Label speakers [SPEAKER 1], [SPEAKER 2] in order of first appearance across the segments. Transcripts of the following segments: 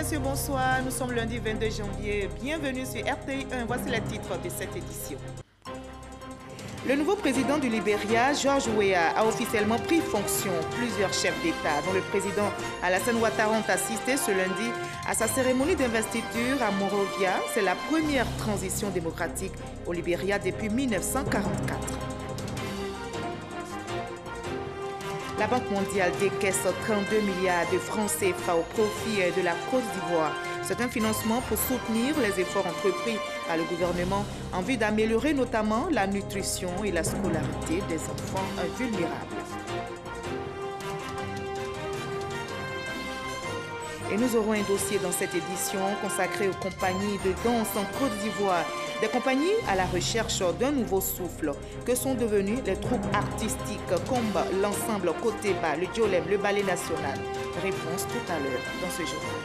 [SPEAKER 1] messieurs, bonsoir. Nous sommes lundi 22 janvier. Bienvenue sur RTI 1. Voici les titres de cette édition. Le nouveau président du Libéria, George Weah, a officiellement pris fonction. Plusieurs chefs d'État, dont le président Alassane Ouattara, ont assisté ce lundi à sa cérémonie d'investiture à Monrovia. C'est la première transition démocratique au Libéria depuis 1944. La Banque mondiale décaisse 32 milliards de francs CFA au profit de la Côte d'Ivoire. C'est un financement pour soutenir les efforts entrepris par le gouvernement en vue d'améliorer notamment la nutrition et la scolarité des enfants vulnérables. Et nous aurons un dossier dans cette édition consacré aux compagnies de danse en Côte d'Ivoire. Des compagnies à la recherche d'un nouveau souffle. Que sont devenus les troupes artistiques comme l'ensemble Côté Bas, le Djolem, le Ballet National? Réponse tout à l'heure dans ce journal.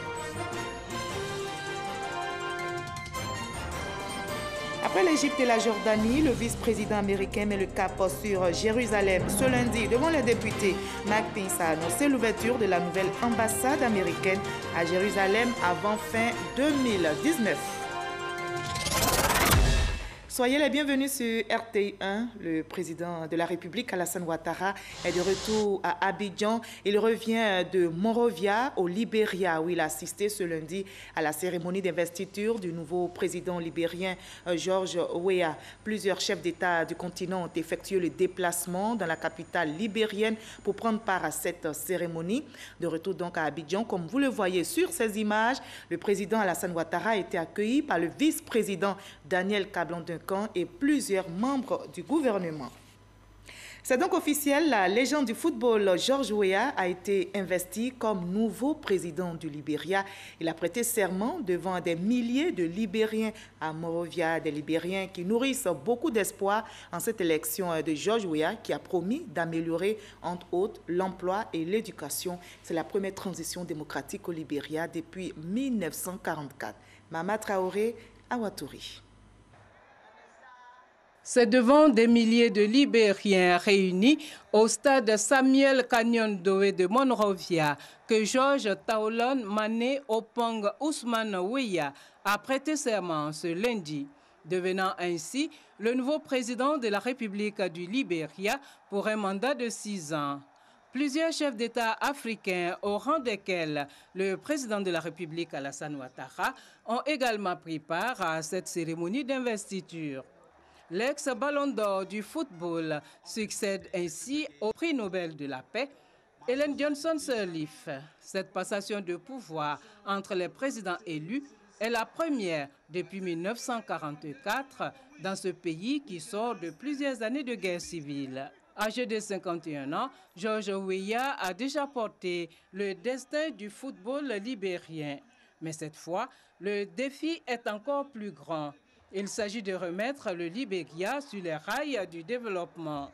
[SPEAKER 1] Après l'Égypte et la Jordanie, le vice-président américain met le cap sur Jérusalem. Ce lundi, devant les députés, Mike Pence a annoncé l'ouverture de la nouvelle ambassade américaine à Jérusalem avant fin 2019. Soyez les bienvenus sur RTI 1. Le président de la République, Alassane Ouattara, est de retour à Abidjan. Il revient de Monrovia au Libéria, où il a assisté ce lundi à la cérémonie d'investiture du nouveau président libérien, George Weah. Plusieurs chefs d'État du continent ont effectué le déplacement dans la capitale libérienne pour prendre part à cette cérémonie. De retour donc à Abidjan, comme vous le voyez sur ces images, le président Alassane Ouattara a été accueilli par le vice-président Daniel Kablan-Duncan et plusieurs membres du gouvernement. C'est donc officiel, la légende du football George Weah a été investi comme nouveau président du Libéria. Il a prêté serment devant des milliers de Libériens à Monrovia, des Libériens qui nourrissent beaucoup d'espoir en cette élection de George Weah qui a promis d'améliorer entre autres l'emploi et l'éducation. C'est la première transition démocratique au Libéria depuis 1944. Mama Traoré, Awatouri.
[SPEAKER 2] C'est devant des milliers de Libériens réunis au stade Samuel Kanyon-Doé de Monrovia que George Taolon Mané Opong Ousmane Weah a prêté serment ce lundi, devenant ainsi le nouveau président de la République du Libéria pour un mandat de 6 ans. Plusieurs chefs d'État africains, au rang desquels le président de la République Alassane Ouattara, ont également pris part à cette cérémonie d'investiture. L'ex-ballon d'or du football succède ainsi au prix Nobel de la paix, Ellen Johnson Sirleaf. Cette passation de pouvoir entre les présidents élus est la première depuis 1944 dans ce pays qui sort de plusieurs années de guerre civile. Âgé de 51 ans, George Weah a déjà porté le destin du football libérien. Mais cette fois, le défi est encore plus grand. Il s'agit de remettre le Libéria sur les rails du développement.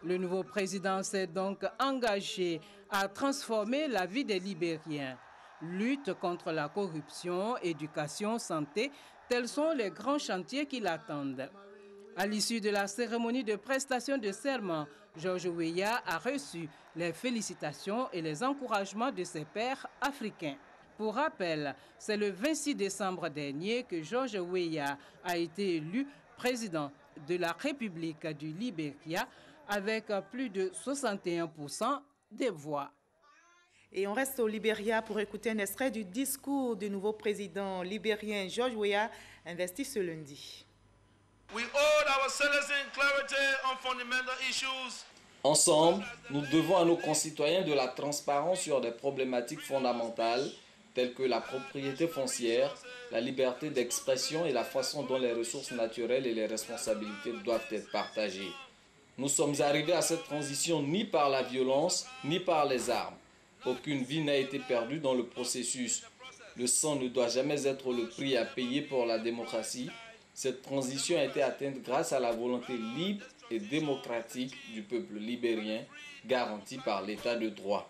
[SPEAKER 2] Le nouveau président s'est donc engagé à transformer la vie des Libériens. Lutte contre la corruption, éducation, santé, tels sont les grands chantiers qui l'attendent. À l'issue de la cérémonie de prestation de serment, George Weah a reçu les félicitations et les encouragements de ses pairs africains. Pour rappel, c'est le 26 décembre dernier que George Weah a été élu président de la République du Libéria avec plus de 61% des voix.
[SPEAKER 1] Et on reste au Libéria pour écouter un extrait du discours du nouveau président libérien George Weah investi ce lundi.
[SPEAKER 3] Ensemble, nous devons à nos concitoyens de la transparence sur des problématiques fondamentales telles que la propriété foncière, la liberté d'expression et la façon dont les ressources naturelles et les responsabilités doivent être partagées. Nous sommes arrivés à cette transition ni par la violence, ni par les armes. Aucune vie n'a été perdue dans le processus. Le sang ne doit jamais être le prix à payer pour la démocratie. Cette transition a été atteinte grâce à la volonté libre et démocratique du peuple libérien, garantie par l'état de droit.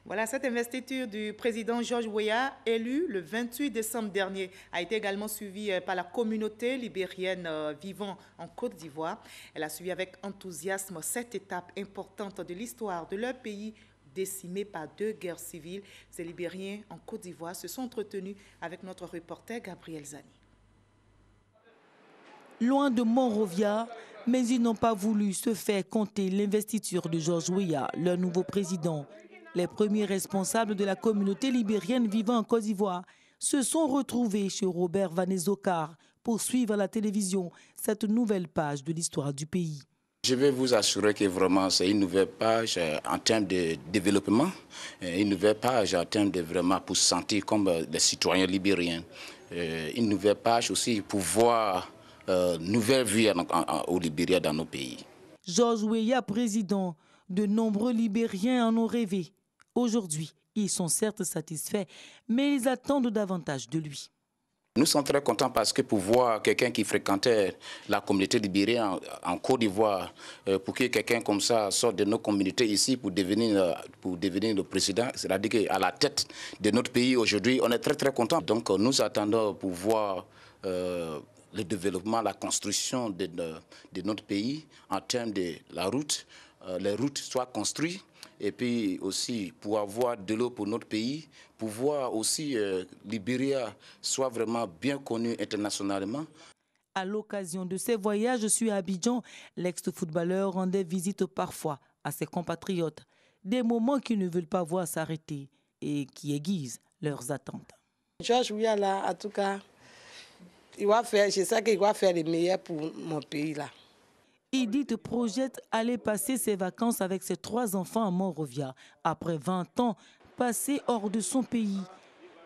[SPEAKER 1] Voilà, cette investiture du président George Weah, élu le 28 décembre dernier, a été également suivie par la communauté libérienne vivant en Côte d'Ivoire. Elle a suivi avec enthousiasme cette étape importante de l'histoire de leur pays décimés par 2 guerres civiles. Ces Libériens en Côte d'Ivoire se sont entretenus avec notre reporter Gabriel Zani.
[SPEAKER 4] Loin de Monrovia, mais ils n'ont pas voulu se faire compter l'investiture de George Weah, leur nouveau président. Les premiers responsables de la communauté libérienne vivant en Côte d'Ivoire se sont retrouvés chez Robert Vanezokar pour suivre à la télévision cette nouvelle page de l'histoire du pays.
[SPEAKER 5] Je vais vous assurer que vraiment c'est une nouvelle page en termes de développement, une nouvelle page en termes de vraiment pour se sentir comme des citoyens libériens, une nouvelle page aussi pour voir nouvelle vie au Libéria dans nos pays.
[SPEAKER 4] George Weah, président, de nombreux Libériens en ont rêvé. Aujourd'hui, ils sont certes satisfaits, mais ils attendent davantage de lui.
[SPEAKER 5] Nous sommes très contents parce que pour voir quelqu'un qui fréquentait la communauté libérienne en Côte d'Ivoire, pour que quelqu'un comme ça sorte de nos communautés ici pour devenir le président, c'est-à-dire qu'à la tête de notre pays aujourd'hui, on est très très contents. Donc nous attendons pour voir le développement, la construction de notre pays en termes de la route, les routes soient construites. Et puis aussi pour avoir de l'eau pour notre pays, pour voir aussi Libéria soit vraiment bien connu internationalement.
[SPEAKER 4] À l'occasion de ses voyages sur Abidjan, l'ex-footballeur rendait visite parfois à ses compatriotes. Des moments qu'ils ne veulent pas voir s'arrêter et qui aiguisent leurs attentes.
[SPEAKER 6] George Weah là, en tout cas, je sais qu'il va faire le meilleur pour mon pays là.
[SPEAKER 4] Edith projette aller passer ses vacances avec ses 3 enfants à Monrovia, après 20 ans passés hors de son pays.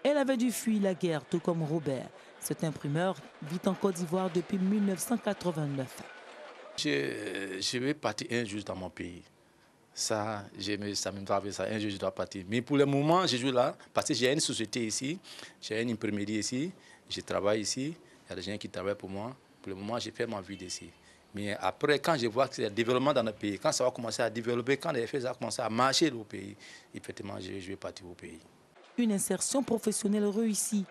[SPEAKER 4] Elle avait dû fuir la guerre, tout comme Robert. Cet imprimeur vit en Côte d'Ivoire depuis 1989.
[SPEAKER 7] Je vais partir un jour dans mon pays. Ça me traverse, un jour je dois partir. Mais pour le moment, je joue là, parce que j'ai une société ici, j'ai une imprimerie ici, je travaille ici, il y a des gens qui travaillent pour moi. Pour le moment, j'ai fait ma vie d'ici. Mais après, quand je vois que c'est le développement dans notre pays, quand ça va commencer à développer, quand les choses vont commencer à marcher au pays, effectivement, je vais partir au pays.
[SPEAKER 4] Une insertion professionnelle réussie.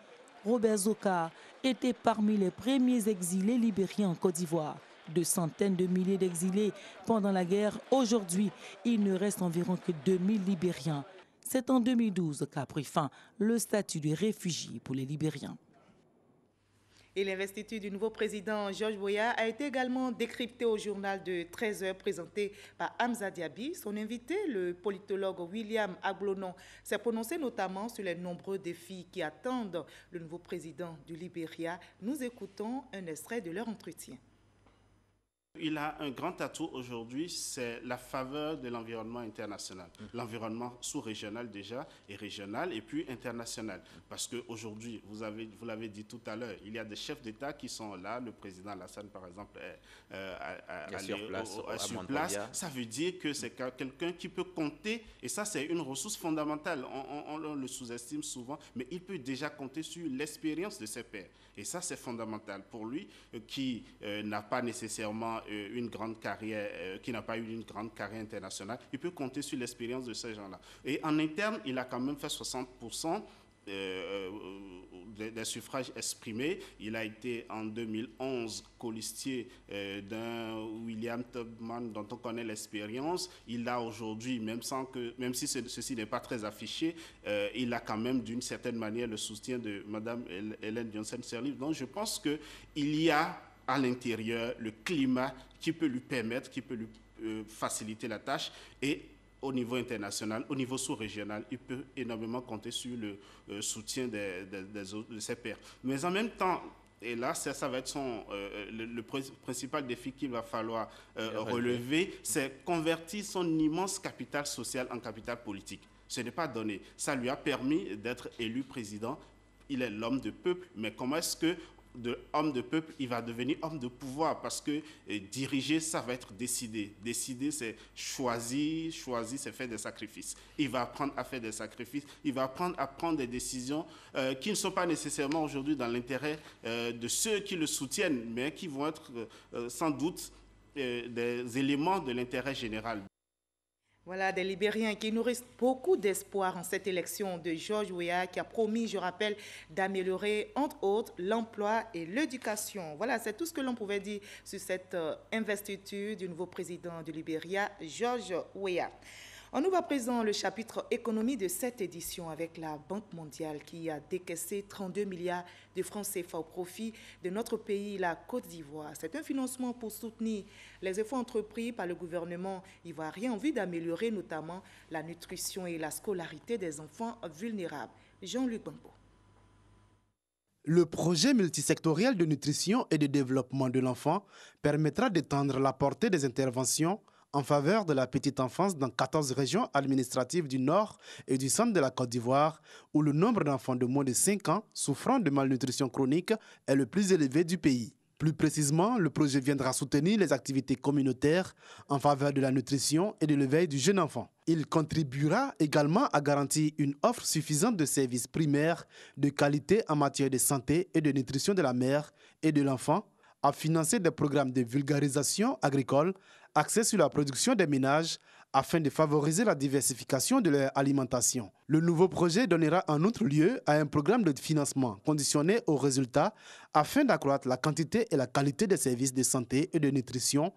[SPEAKER 4] Robert Zokar était parmi les premiers exilés libériens en Côte d'Ivoire. De centaines de milliers d'exilés pendant la guerre. Aujourd'hui, il ne reste environ que 2000 Libériens. C'est en 2012 qu'a pris fin le statut de réfugié pour les Libériens.
[SPEAKER 1] Et l'investiture du nouveau président George Weah a été également décryptée au journal de 13h présenté par Hamza Diaby. Son invité, le politologue William Aglonon, s'est prononcé notamment sur les nombreux défis qui attendent le nouveau président du Libéria. Nous écoutons un extrait de leur entretien.
[SPEAKER 8] Il a un grand atout aujourd'hui, c'est la faveur de l'environnement international. L'environnement sous-régional déjà, et régional, et puis international. Parce qu'aujourd'hui, vous l'avez dit tout à l'heure, il y a des chefs d'État qui sont là. Le président Alassane, par exemple, est sur place. Ça veut dire que c'est quelqu'un qui peut compter, et ça c'est une ressource fondamentale. On le sous-estime souvent, mais il peut déjà compter sur l'expérience de ses pairs. Et ça c'est fondamental pour lui, qui n'a pas nécessairement une grande carrière, qui n'a pas eu une grande carrière internationale. Il peut compter sur l'expérience de ces gens-là. Et en interne, il a quand même fait 60% des suffrages exprimés. Il a été en 2011 colistier d'un William Tubman dont on connaît l'expérience. Il a aujourd'hui, même si ceci n'est pas très affiché, il a quand même d'une certaine manière le soutien de Mme Ellen Johnson-Sirleaf. Donc je pense qu'il y a à l'intérieur le climat qui peut lui permettre, qui peut lui faciliter la tâche, et au niveau international, au niveau sous-régional, il peut énormément compter sur le soutien de ses pairs. Mais en même temps, et là, ça va être le principal défi qu'il va falloir relever, c'est convertir son immense capital social en capital politique. Ce n'est pas donné. Ça lui a permis d'être élu président. Il est l'homme de peuple, mais comment est-ce que de homme de peuple, il va devenir homme de pouvoir, parce que diriger, ça va être décider. Décider, c'est choisir, c'est faire des sacrifices. Il va apprendre à faire des sacrifices, il va apprendre à prendre des décisions qui ne sont pas nécessairement aujourd'hui dans l'intérêt de ceux qui le soutiennent, mais qui vont être sans doute des éléments de l'intérêt général.
[SPEAKER 1] Voilà, des Libériens qui nourrissent beaucoup d'espoir en cette élection de George Weah, qui a promis, je rappelle, d'améliorer, entre autres, l'emploi et l'éducation. Voilà, c'est tout ce que l'on pouvait dire sur cette investiture du nouveau président du Libéria, George Weah. On ouvre à présent le chapitre économie de cette édition avec la Banque mondiale qui a décaissé 32 milliards de francs CFA au profit de notre pays, la Côte d'Ivoire. C'est un financement pour soutenir les efforts entrepris par le gouvernement ivoirien en vue d'améliorer notamment la nutrition et la scolarité des enfants vulnérables. Jean-Luc Bambo.
[SPEAKER 9] Le projet multisectoriel de nutrition et de développement de l'enfant permettra d'étendre la portée des interventions en faveur de la petite enfance dans 14 régions administratives du nord et du centre de la Côte d'Ivoire, où le nombre d'enfants de moins de 5 ans souffrant de malnutrition chronique est le plus élevé du pays. Plus précisément, le projet viendra soutenir les activités communautaires en faveur de la nutrition et de l'éveil du jeune enfant. Il contribuera également à garantir une offre suffisante de services primaires de qualité en matière de santé et de nutrition de la mère et de l'enfant, à financer des programmes de vulgarisation agricole axés sur la production des ménages afin de favoriser la diversification de leur alimentation. Le nouveau projet donnera en outre lieu à un programme de financement conditionné aux résultats afin d'accroître la quantité et la qualité des services de santé et de nutrition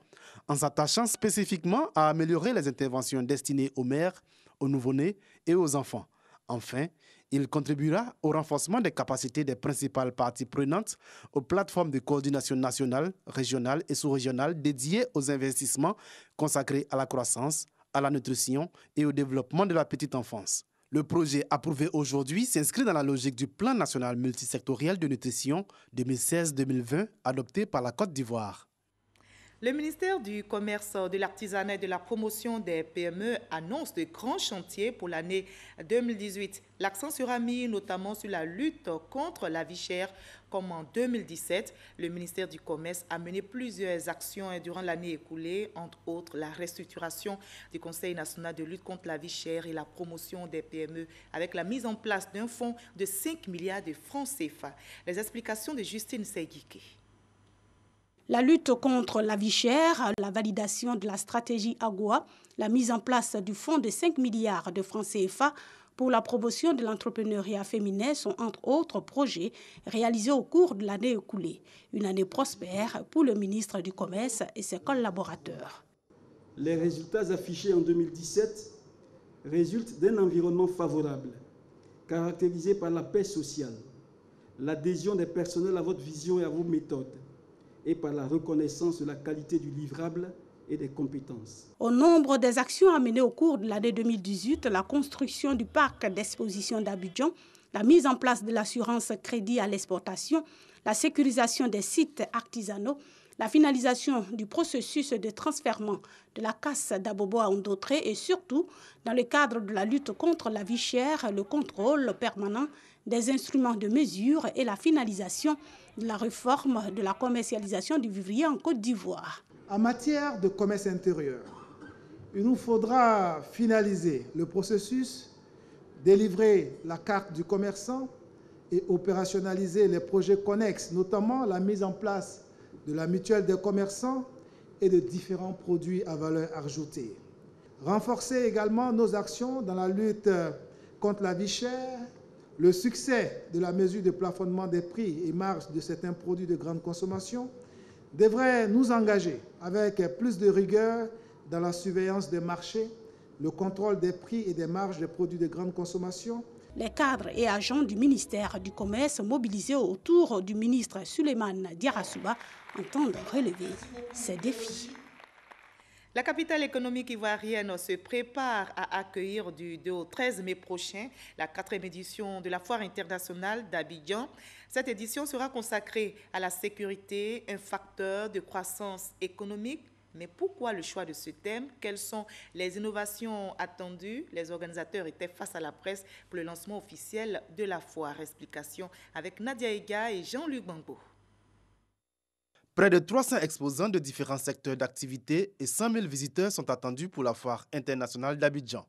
[SPEAKER 9] en s'attachant spécifiquement à améliorer les interventions destinées aux mères, aux nouveau-nés et aux enfants. Enfin, il contribuera au renforcement des capacités des principales parties prenantes aux plateformes de coordination nationale, régionale et sous-régionale dédiées aux investissements consacrés à la croissance, à la nutrition et au développement de la petite enfance. Le projet approuvé aujourd'hui s'inscrit dans la logique du Plan national multisectoriel de nutrition 2016-2020 adopté par la Côte d'Ivoire.
[SPEAKER 1] Le ministère du Commerce, de l'Artisanat et de la Promotion des PME annonce de grands chantiers pour l'année 2018. L'accent sera mis notamment sur la lutte contre la vie chère, comme en 2017. Le ministère du Commerce a mené plusieurs actions durant l'année écoulée, entre autres la restructuration du Conseil national de lutte contre la vie chère et la promotion des PME, avec la mise en place d'un fonds de 5 milliards de francs CFA. Les explications de Justine Seguiké.
[SPEAKER 10] La lutte contre la vie chère, la validation de la stratégie AGOA, la mise en place du fonds de 5 milliards de francs CFA pour la promotion de l'entrepreneuriat féminin sont entre autres projets réalisés au cours de l'année écoulée. Une année prospère pour le ministre du Commerce et ses collaborateurs.
[SPEAKER 11] Les résultats affichés en 2017 résultent d'un environnement favorable, caractérisé par la paix sociale, l'adhésion des personnels à votre vision et à vos méthodes, et par la reconnaissance de la qualité du livrable et des compétences.
[SPEAKER 10] Au nombre des actions à mener au cours de l'année 2018, la construction du parc d'exposition d'Abidjan, la mise en place de l'assurance crédit à l'exportation, la sécurisation des sites artisanaux, la finalisation du processus de transfèrement de la casse d'Abobo à Ondautré et surtout, dans le cadre de la lutte contre la vie chère, le contrôle permanent des instruments de mesure et la finalisation de la réforme de la commercialisation du vivrier en Côte d'Ivoire.
[SPEAKER 12] En matière de commerce intérieur, il nous faudra finaliser le processus, délivrer la carte du commerçant et opérationnaliser les projets connexes, notamment la mise en place de la mutuelle des commerçants et de différents produits à valeur ajoutée. Renforcer également nos actions dans la lutte contre la vie chère, le succès de la mesure de plafonnement des prix et marges de certains produits de grande consommation devrait nous engager avec plus de rigueur dans la surveillance des marchés, le contrôle des prix et des marges des produits de grande consommation.
[SPEAKER 10] Les cadres et agents du ministère du Commerce mobilisés autour du ministre Souleymane Diarra-Souba entendent relever ces défis.
[SPEAKER 1] La capitale économique ivoirienne se prépare à accueillir du 2 au 13 mai prochain la 4e édition de la Foire internationale d'Abidjan. Cette édition sera consacrée à la sécurité, un facteur de croissance économique. Mais pourquoi le choix de ce thème? Quelles sont les innovations attendues? Les organisateurs étaient face à la presse pour le lancement officiel de la foire. Explication avec Nadia Ega et Jean-Luc Bambo.
[SPEAKER 9] Près de 300 exposants de différents secteurs d'activité et 100 000 visiteurs sont attendus pour la Foire internationale d'Abidjan.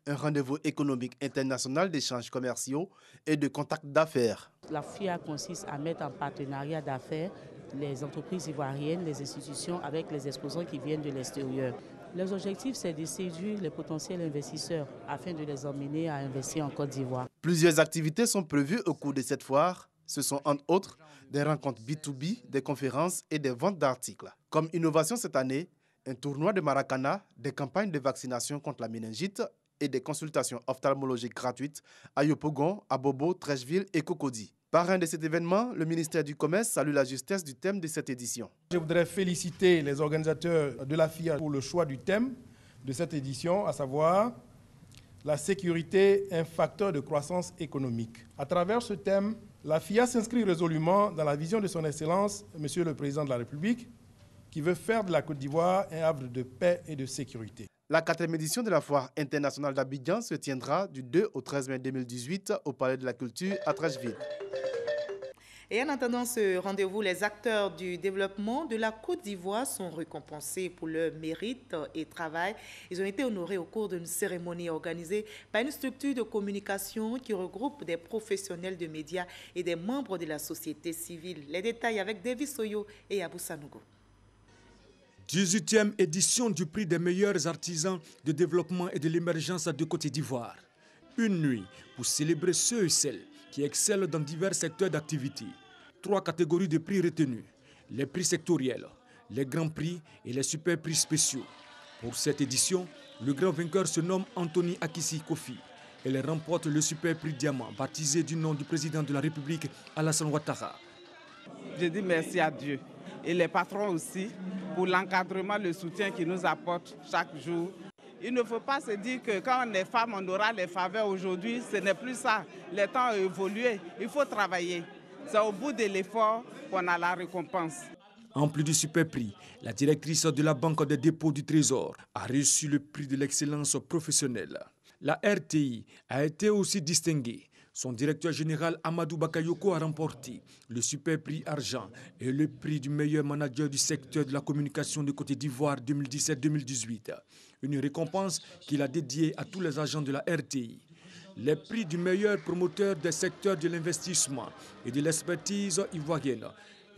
[SPEAKER 9] Un rendez-vous économique international d'échanges commerciaux et de contacts d'affaires.
[SPEAKER 13] La FIA consiste à mettre en partenariat d'affaires les entreprises ivoiriennes, les institutions avec les exposants qui viennent de l'extérieur. Les objectifs, c'est de séduire les potentiels investisseurs afin de les emmener à investir en Côte d'Ivoire.
[SPEAKER 9] Plusieurs activités sont prévues au cours de cette foire. Ce sont entre autres des rencontres B2B, des conférences et des ventes d'articles. Comme innovation cette année, Un tournoi de Maracana, des campagnes de vaccination contre la méningite et des consultations ophtalmologiques gratuites à Yopougon, à Bobo, Trècheville et Cocody. Parrain de cet événement, le ministère du Commerce salue la justesse du thème de cette édition.
[SPEAKER 14] Je voudrais féliciter les organisateurs de la FIA pour le choix du thème de cette édition, à savoir la sécurité, un facteur de croissance économique. À travers ce thème, la FIA s'inscrit résolument dans la vision de son Excellence, Monsieur le Président de la République, qui veut faire de la Côte d'Ivoire un havre de paix et de sécurité.
[SPEAKER 9] La 4e édition de la Foire internationale d'Abidjan se tiendra du 2 au 13 mai 2018 au Palais de la Culture à Trècheville.
[SPEAKER 1] Et en attendant ce rendez-vous, les acteurs du développement de la Côte d'Ivoire sont récompensés pour leur mérite et travail. Ils ont été honorés au cours d'une cérémonie organisée par une structure de communication qui regroupe des professionnels de médias et des membres de la société civile. Les détails avec David Soyo et Abou Sanogo.
[SPEAKER 15] 18e édition du prix des meilleurs artisans de développement et de l'émergence de Côte d'Ivoire. Une nuit pour célébrer ceux et celles qui excellent dans divers secteurs d'activité. 3 catégories de prix retenues, les prix sectoriels, les grands prix et les super prix spéciaux. Pour cette édition, le grand vainqueur se nomme Anthony Akissi Kofi. Elle remporte le super prix diamant, baptisé du nom du président de la République, Alassane Ouattara.
[SPEAKER 16] Je dis merci à Dieu et les patrons aussi pour l'encadrement, le soutien qu'ils nous apportent chaque jour. Il ne faut pas se dire que quand on est femme, on aura les faveurs aujourd'hui. Ce n'est plus ça. Les temps ont évolué. Il faut travailler. C'est au bout de l'effort qu'on a la récompense.
[SPEAKER 15] En plus du super prix, la directrice de la Banque des dépôts du Trésor a reçu le prix de l'excellence professionnelle. La RTI a été aussi distinguée. Son directeur général Amadou Bakayoko a remporté le super prix argent et le prix du meilleur manager du secteur de la communication de Côte d'Ivoire 2017-2018. Une récompense qu'il a dédiée à tous les agents de la RTI. Les prix du meilleur promoteur des secteurs de l'investissement et de l'expertise ivoirienne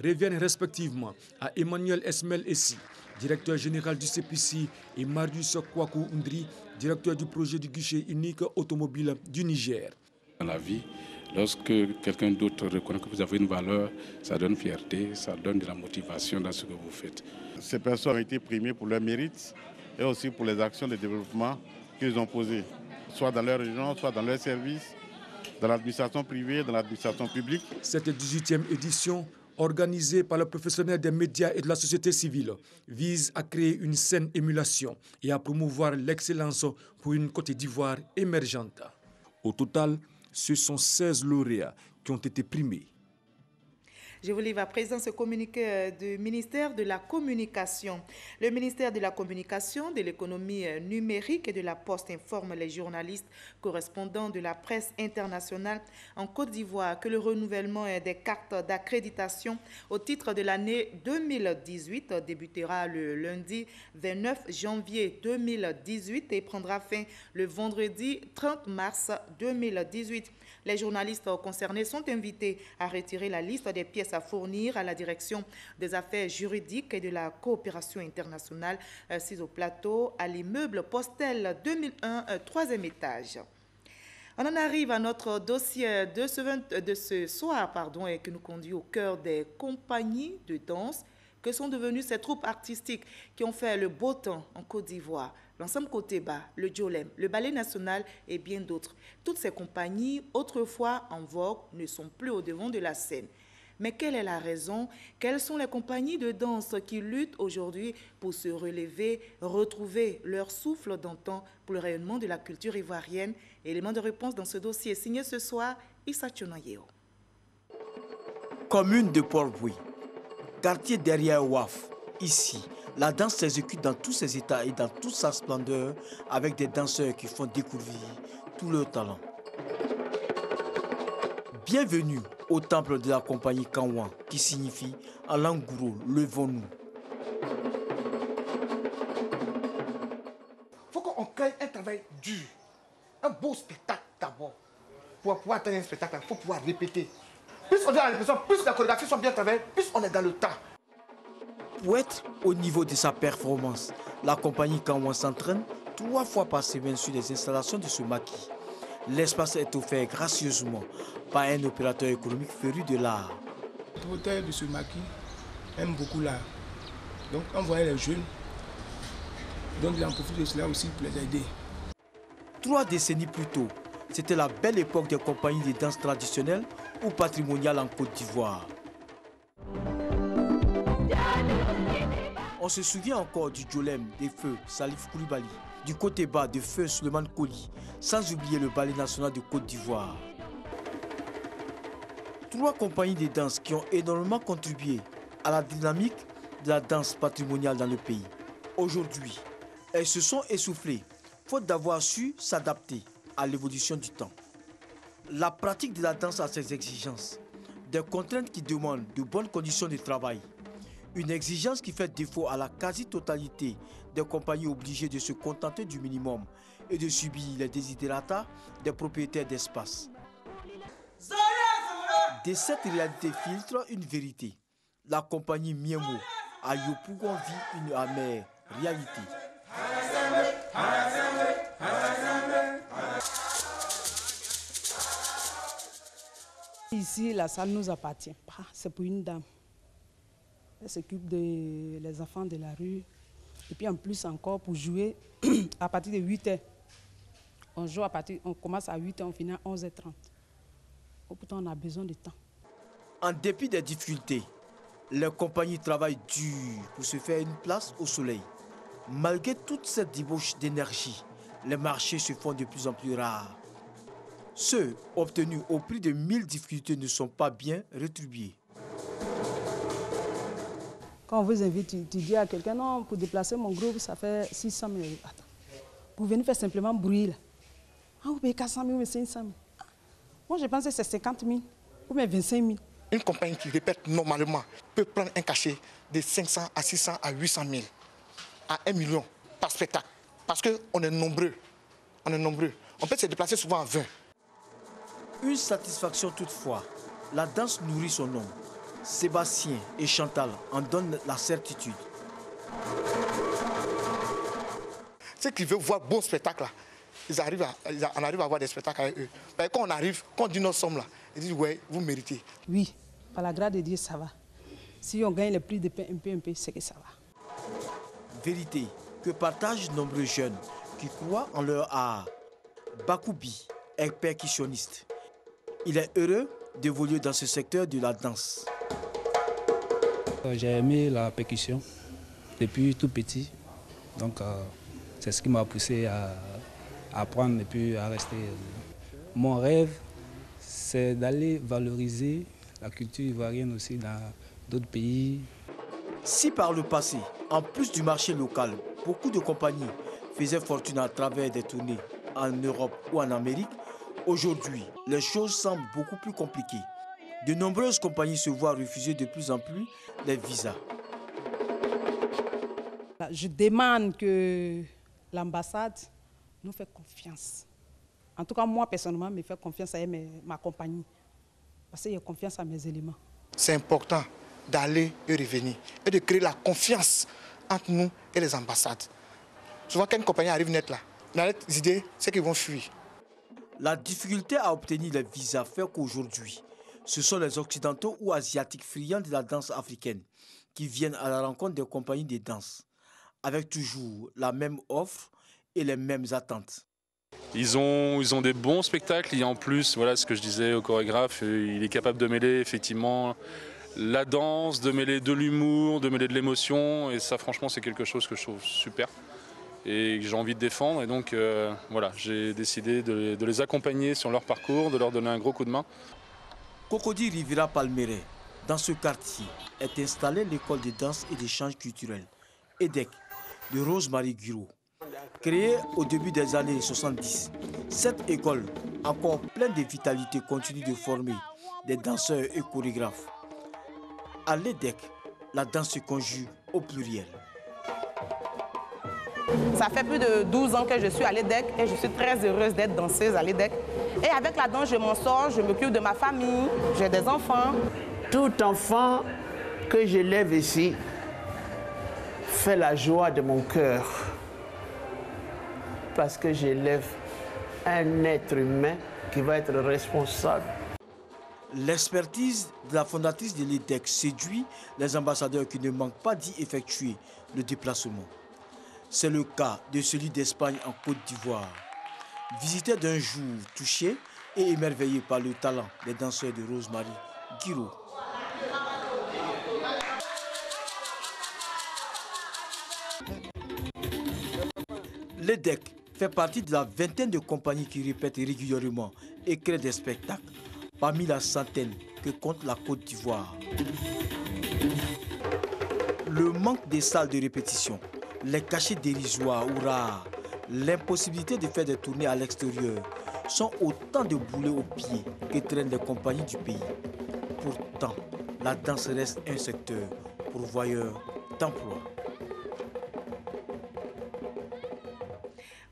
[SPEAKER 15] reviennent respectivement à Emmanuel Esmel Essi, directeur général du CPC, et Marius Kwaku Ndri, directeur du projet du guichet unique automobile du Niger.
[SPEAKER 17] Dans la vie, lorsque quelqu'un d'autre reconnaît que vous avez une valeur, ça donne fierté, ça donne de la motivation dans ce que vous faites.
[SPEAKER 18] Ces personnes ont été primées pour leur mérite et aussi pour les actions de développement qu'ils ont posées, soit dans leur région, soit dans leur service, dans l'administration privée, dans l'administration publique.
[SPEAKER 15] Cette 18e édition, organisée par le professionnel des médias et de la société civile, vise à créer une saine émulation et à promouvoir l'excellence pour une Côte d'Ivoire émergente. Au total, ce sont 16 lauréats qui ont été primés.
[SPEAKER 1] Je vous livre à présent ce communiqué du ministère de la Communication. Le ministère de la Communication, de l'économie numérique et de la Poste informe les journalistes correspondants de la presse internationale en Côte d'Ivoire que le renouvellement des cartes d'accréditation au titre de l'année 2018 débutera le lundi 29 janvier 2018 et prendra fin le vendredi 30 mars 2018. Les journalistes concernés sont invités à retirer la liste des pièces à fournir à la direction des affaires juridiques et de la coopération internationale, assise au plateau à l'immeuble Postel 2001, 3e étage. On en arrive à notre dossier de ce soir, et qui nous conduit au cœur des compagnies de danse que sont devenues ces troupes artistiques qui ont fait le beau temps en Côte d'Ivoire. L'ensemble Côté Bas, le Djolem, le Ballet National et bien d'autres. Toutes ces compagnies, autrefois en vogue, ne sont plus au devant de la scène. Mais quelle est la raison? Quelles sont les compagnies de danse qui luttent aujourd'hui pour se relever, retrouver leur souffle d'antan pour le rayonnement de la culture ivoirienne? Élément de réponse dans ce dossier signé ce soir, Issa Tchonoyeo.
[SPEAKER 19] Commune de Port-Bouy, quartier derrière Ouaf, ici. La danse s'exécute dans tous ses états et dans toute sa splendeur avec des danseurs qui font découvrir tout leur talent. Bienvenue au temple de la compagnie Kanwan qui signifie en langue gourou, levons-nous.
[SPEAKER 20] Il faut qu'on crée un travail dur, un beau spectacle d'abord. Pour pouvoir atteindre un spectacle, il faut pouvoir répéter. Plus on est à la répétition, plus la chorégraphie sont bien travaillées, plus on est dans le temps.
[SPEAKER 19] Pour être au niveau de sa performance, la compagnie Kanwan s'entraîne 3 fois par semaine sur les installations de ce maquis. L'espace est offert gracieusement par un opérateur économique féru de l'art.
[SPEAKER 21] Le propriétaire de ce maquis aime beaucoup l'art. Donc on voyait les jeunes Donc il en profite de cela aussi pour les aider.
[SPEAKER 19] 3 décennies plus tôt, c'était la belle époque des compagnies de danse traditionnelles ou patrimoniales en Côte d'Ivoire. On se souvient encore du Djolem des feux Salif Koulibaly, du côté bas de feu Suleiman Koli, sans oublier le ballet national de Côte d'Ivoire. 3 compagnies de danse qui ont énormément contribué à la dynamique de la danse patrimoniale dans le pays. Aujourd'hui, elles se sont essoufflées, faute d'avoir su s'adapter à l'évolution du temps. La pratique de la danse a ses exigences, des contraintes qui demandent de bonnes conditions de travail. Une exigence qui fait défaut à la quasi-totalité des compagnies obligées de se contenter du minimum et de subir les desiderata des propriétaires d'espace. De cette réalité filtre une vérité. La compagnie Miemo à Yopougon vit une amère réalité.
[SPEAKER 22] Ici, la salle ne nous appartient pas, c'est pour une dame. Elle s'occupe des enfants de la rue. Et puis en plus encore pour jouer à partir de 8h. On commence à 8h, on finit à 11h30. Pourtant, on a besoin de temps.
[SPEAKER 19] En dépit des difficultés, les compagnies travaillent dur pour se faire une place au soleil. Malgré toute cette débauche d'énergie, les marchés se font de plus en plus rares. Ceux obtenus au prix de 1000 difficultés ne sont pas bien rétribués.
[SPEAKER 22] Quand on vous invite, tu dis à quelqu'un, non, pour déplacer mon groupe, ça fait 600 000 euros. Attends, pour venir faire simplement bruit, là. Ah, vous payez 400 000 ou 500 000. Moi, je pense que c'est 50 000 ou bien 25 000.
[SPEAKER 20] Une compagnie qui répète normalement peut prendre un cachet de 500 à 600 à 800 000 à 1 million par spectacle. Parce qu'on est nombreux. On est nombreux. On peut se déplacer souvent à 20.
[SPEAKER 19] Une satisfaction toutefois. La danse nourrit son homme. Sébastien et Chantal en donnent la certitude.
[SPEAKER 20] Ceux qui veulent voir bon spectacle, là, on arrive à avoir des spectacles avec eux. Mais quand on arrive, quand on dit nos sommes là, ils disent ouais, vous méritez.
[SPEAKER 22] Oui, par la grâce de Dieu, ça va. Si on gagne le prix de pain un peu, c'est que ça va.
[SPEAKER 19] Vérité que partagent nombreux jeunes qui croient en leur art. Bakoubi est percussionniste. Il est heureux d'évoluer dans ce secteur de la danse.
[SPEAKER 23] J'ai aimé la percussion depuis tout petit. Donc c'est ce qui m'a poussé à apprendre et puis à rester. Mon rêve, c'est d'aller valoriser la culture ivoirienne aussi dans d'autres pays.
[SPEAKER 19] Si par le passé, en plus du marché local, beaucoup de compagnies faisaient fortune à travers des tournées en Europe ou en Amérique, aujourd'hui, les choses semblent beaucoup plus compliquées. De nombreuses compagnies se voient refuser de plus en plus les visas.
[SPEAKER 22] Je demande que l'ambassade nous fait confiance. En tout cas, moi, personnellement, me fait confiance à ma compagnie. Parce qu'il y a confiance à mes éléments.
[SPEAKER 20] C'est important d'aller et revenir et de créer la confiance entre nous et les ambassades. Souvent, quand une compagnie arrive net là, on a les idées, c'est qu'ils vont fuir.
[SPEAKER 19] La difficulté à obtenir les visas fait qu'aujourd'hui, ce sont les Occidentaux ou Asiatiques friands de la danse africaine qui viennent à la rencontre des compagnies de danse, avec toujours la même offre et les mêmes attentes.
[SPEAKER 24] Ils ont des bons spectacles et en plus, voilà ce que je disais au chorégraphe, il est capable de mêler effectivement la danse, de mêler de l'humour, de mêler de l'émotion, et ça franchement c'est quelque chose que je trouve super et que j'ai envie de défendre, et donc voilà, j'ai décidé de les accompagner sur leur parcours, de leur donner un gros coup de main.
[SPEAKER 19] Cocody Rivera Palmeret, dans ce quartier, est installée l'école de danse et d'échanges culturels, EDEC, de Rose-Marie Guiraud. Créée au début des années 70, cette école, encore pleine de vitalité, continue de former des danseurs et chorégraphes. À l'EDEC, la danse se conjugue au pluriel.
[SPEAKER 25] Ça fait plus de 12 ans que je suis à l'EDEC et je suis très heureuse d'être danseuse à l'EDEC. Et avec la danse, je m'en sors, je m'occupe de ma famille, j'ai des enfants.
[SPEAKER 26] Tout enfant que j'élève ici fait la joie de mon cœur. Parce que j'élève un être humain qui va être responsable.
[SPEAKER 19] L'expertise de la fondatrice de l'EDEC séduit les ambassadeurs qui ne manquent pas d'y effectuer le déplacement. C'est le cas de celui d'Espagne en Côte d'Ivoire. Visité d'un jour touché et émerveillé par le talent des danseurs de Rosemary Guiro. L'EDEC fait partie de la vingtaine de compagnies qui répètent régulièrement et créent des spectacles, parmi la centaine que compte la Côte d'Ivoire. Le manque des salles de répétition, les cachets dérisoires ou rares, l'impossibilité de faire des tournées à l'extérieur sont autant de boulets aux pieds que traînent les compagnies du pays. Pourtant, la danse reste un secteur pourvoyeur d'emplois.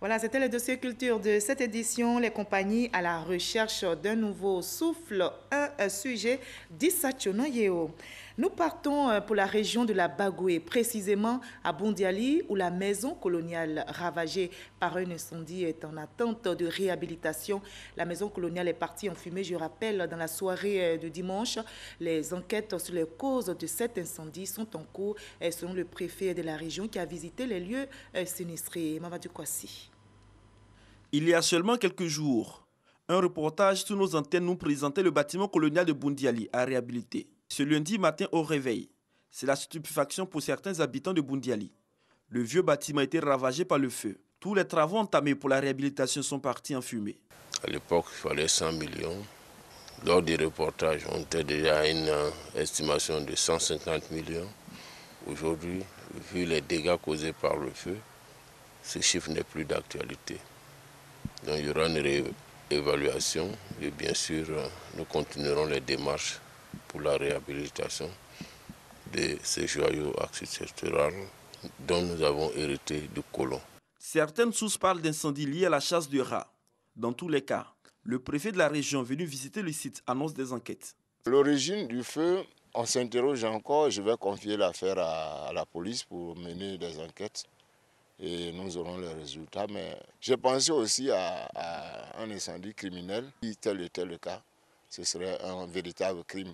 [SPEAKER 1] Voilà, c'était le dossier culture de cette édition. Les compagnies à la recherche d'un nouveau souffle, un sujet d'Issatchono-Yeo. Nous partons pour la région de la Bagoué, précisément à Bundiali, où la maison coloniale ravagée par un incendie est en attente de réhabilitation. La maison coloniale est partie en fumée, je rappelle, dans la soirée de dimanche. Les enquêtes sur les causes de cet incendie sont en cours, selon le préfet de la région qui a visité les lieux sinistrés. Mamadou Kwasi.
[SPEAKER 2] Il y a seulement quelques jours, un reportage sur nos antennes nous présentait le bâtiment colonial de Bundiali à réhabiliter. Ce lundi matin au réveil, c'est la stupéfaction pour certains habitants de Bundiali. Le vieux bâtiment a été ravagé par le feu. Tous les travaux entamés pour la réhabilitation sont partis en fumée.
[SPEAKER 3] À l'époque, il fallait 100 millions. Lors du reportage, on était déjà à une estimation de 150 millions. Aujourd'hui, vu les dégâts causés par le feu, ce chiffre n'est plus d'actualité. Donc il y aura une réévaluation et bien sûr, nous continuerons les démarches pour la réhabilitation de ces joyaux architecturaux dont nous avons hérité du colon.
[SPEAKER 2] Certaines sources parlent d'incendies liés à la chasse de rats. Dans tous les cas, le préfet de la région venu visiter le site annonce des enquêtes.
[SPEAKER 4] L'origine du feu, on s'interroge encore. Je vais confier l'affaire à la police pour mener des enquêtes et nous aurons les résultats. Mais j'ai pensé aussi à un incendie criminel. Si tel était le cas, ce serait un véritable crime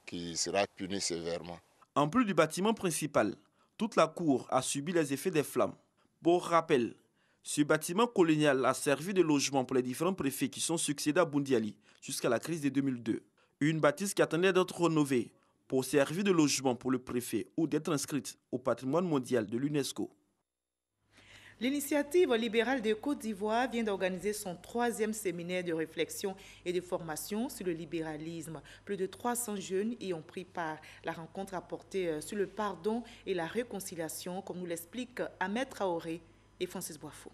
[SPEAKER 4] qui sera puni sévèrement.
[SPEAKER 2] En plus du bâtiment principal, toute la cour a subi les effets des flammes. Pour rappel, ce bâtiment colonial a servi de logement pour les différents préfets qui sont succédés à Bundiali jusqu'à la crise de 2002. Une bâtisse qui attendait d'être rénovée pour servir de logement pour le préfet ou d'être inscrite au patrimoine mondial de l'UNESCO.
[SPEAKER 1] L'initiative libérale de Côte d'Ivoire vient d'organiser son 3e séminaire de réflexion et de formation sur le libéralisme. Plus de 300 jeunes y ont pris part. La rencontre a porté sur le pardon et la réconciliation, comme nous l'expliquent Ahmed Traoré et Francis Boifo.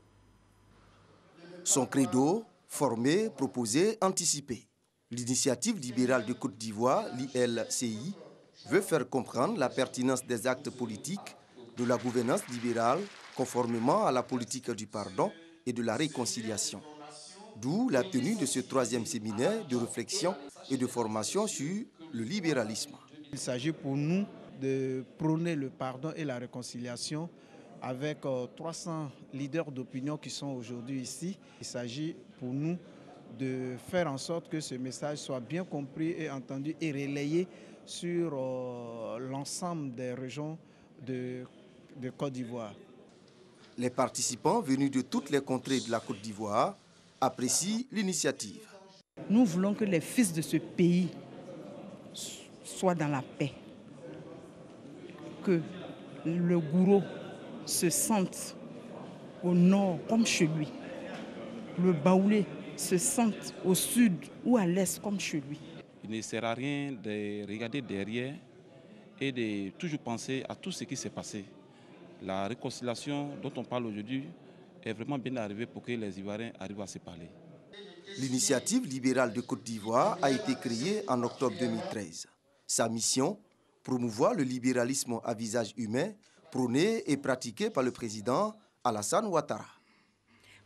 [SPEAKER 5] Son credo, former, proposer, anticiper. L'initiative libérale de Côte d'Ivoire, l'ILCI, veut faire comprendre la pertinence des actes politiques, de la gouvernance libérale, conformément à la politique du pardon et de la réconciliation. D'où la tenue de ce 3e séminaire de réflexion et de formation sur le libéralisme.
[SPEAKER 6] Il s'agit pour nous de prôner le pardon et la réconciliation avec 300 leaders d'opinion qui sont aujourd'hui ici. Il s'agit pour nous de faire en sorte que ce message soit bien compris et entendu et relayé sur l'ensemble des régions de Côte d'Ivoire.
[SPEAKER 5] Les participants venus de toutes les contrées de la Côte d'Ivoire apprécient l'initiative.
[SPEAKER 7] Nous voulons que les fils de ce pays soient dans la paix, que le gourou se sente au nord comme chez lui, le baoulé se sente au sud ou à l'est comme chez lui.
[SPEAKER 27] Il ne sert à rien de regarder derrière et de toujours penser à tout ce qui s'est passé. La réconciliation dont on parle aujourd'hui est vraiment bien arrivée pour que les Ivoiriens arrivent à se parler.
[SPEAKER 5] L'initiative libérale de Côte d'Ivoire a été créée en octobre 2013. Sa mission, promouvoir le libéralisme à visage humain, prôné et pratiqué par le président Alassane Ouattara.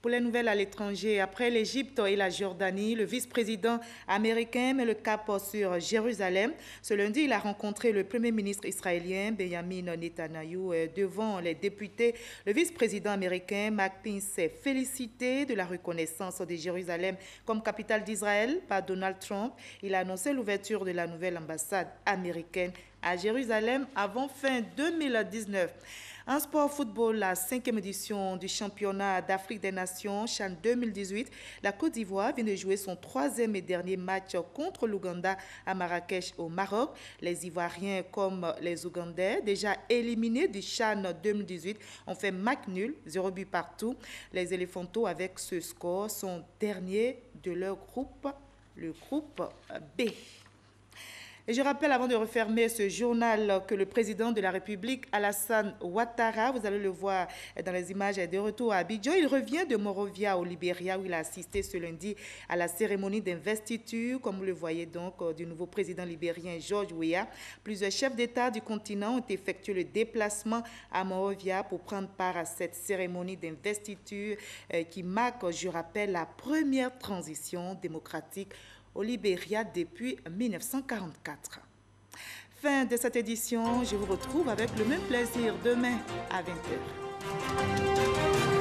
[SPEAKER 1] Pour les nouvelles à l'étranger, après l'Égypte et la Jordanie, le vice-président américain met le cap sur Jérusalem. Ce lundi, il a rencontré le premier ministre israélien Benjamin Netanyahou devant les députés. Le vice-président américain Mike Pence s'est félicité de la reconnaissance de Jérusalem comme capitale d'Israël par Donald Trump. Il a annoncé l'ouverture de la nouvelle ambassade américaine à Jérusalem avant fin 2019. En sport football, la 5e édition du championnat d'Afrique des Nations, CHAN 2018, la Côte d'Ivoire vient de jouer son 3e et dernier match contre l'Ouganda à Marrakech au Maroc. Les Ivoiriens comme les Ougandais, déjà éliminés du CHAN 2018, ont fait match nul, 0 but partout. Les Éléphantos, avec ce score, sont derniers de leur groupe, le groupe B. Et je rappelle, avant de refermer ce journal, que le président de la République, Alassane Ouattara, vous allez le voir dans les images de retour à Abidjan, il revient de Monrovia au Libéria, où il a assisté ce lundi à la cérémonie d'investiture, comme vous le voyez donc, du nouveau président libérien George Weah. Plusieurs chefs d'État du continent ont effectué le déplacement à Monrovia pour prendre part à cette cérémonie d'investiture qui marque, je rappelle, la première transition démocratique au Libéria depuis 1944. Fin de cette édition, je vous retrouve avec le même plaisir demain à 20h.